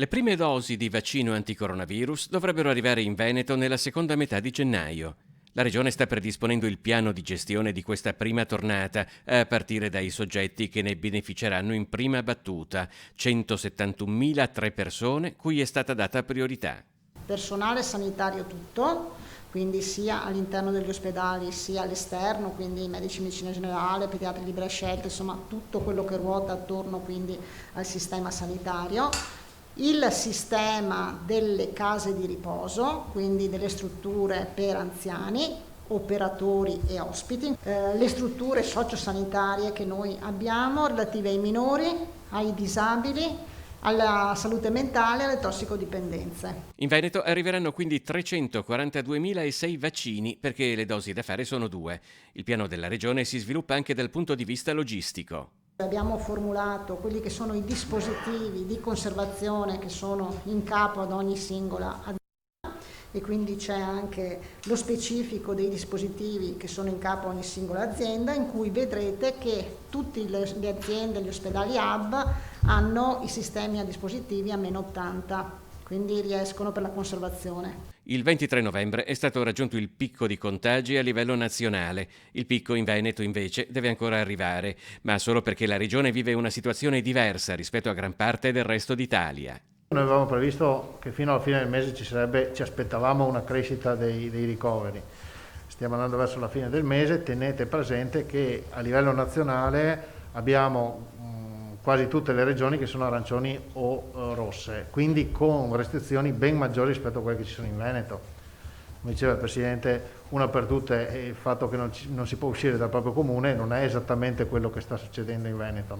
Le prime dosi di vaccino anticoronavirus dovrebbero arrivare in Veneto nella seconda metà di gennaio. La Regione sta predisponendo il piano di gestione di questa prima tornata, a partire dai soggetti che ne beneficeranno in prima battuta, 171.003 persone cui è stata data priorità. Personale sanitario tutto, quindi sia all'interno degli ospedali sia all'esterno, quindi medici di medicina generale, pediatri libera scelta, insomma tutto quello che ruota attorno quindi al sistema sanitario. Il sistema delle case di riposo, quindi delle strutture per anziani, operatori e ospiti, le strutture sociosanitarie che noi abbiamo relative ai minori, ai disabili, alla salute mentale e alle tossicodipendenze. In Veneto arriveranno quindi 342.006 vaccini perché le dosi da fare sono due. Il piano della Regione si sviluppa anche dal punto di vista logistico. Abbiamo formulato quelli che sono i dispositivi di conservazione che sono in capo ad ogni singola azienda e quindi c'è anche lo specifico dei dispositivi che sono in capo a ogni singola azienda, in cui vedrete che tutte le aziende, gli ospedali hub hanno i sistemi a dispositivi a -80, quindi riescono per la conservazione. Il 23 novembre è stato raggiunto il picco di contagi a livello nazionale. Il picco in Veneto invece deve ancora arrivare, ma solo perché la regione vive una situazione diversa rispetto a gran parte del resto d'Italia. Noi avevamo previsto che fino alla fine del mese ci aspettavamo una crescita dei ricoveri. Stiamo andando verso la fine del mese, tenete presente che a livello nazionale abbiamo quasi tutte le regioni che sono arancioni o rosse, quindi con restrizioni ben maggiori rispetto a quelle che ci sono in Veneto. Come diceva il Presidente, una per tutte il fatto che non si può uscire dal proprio comune non è esattamente quello che sta succedendo in Veneto.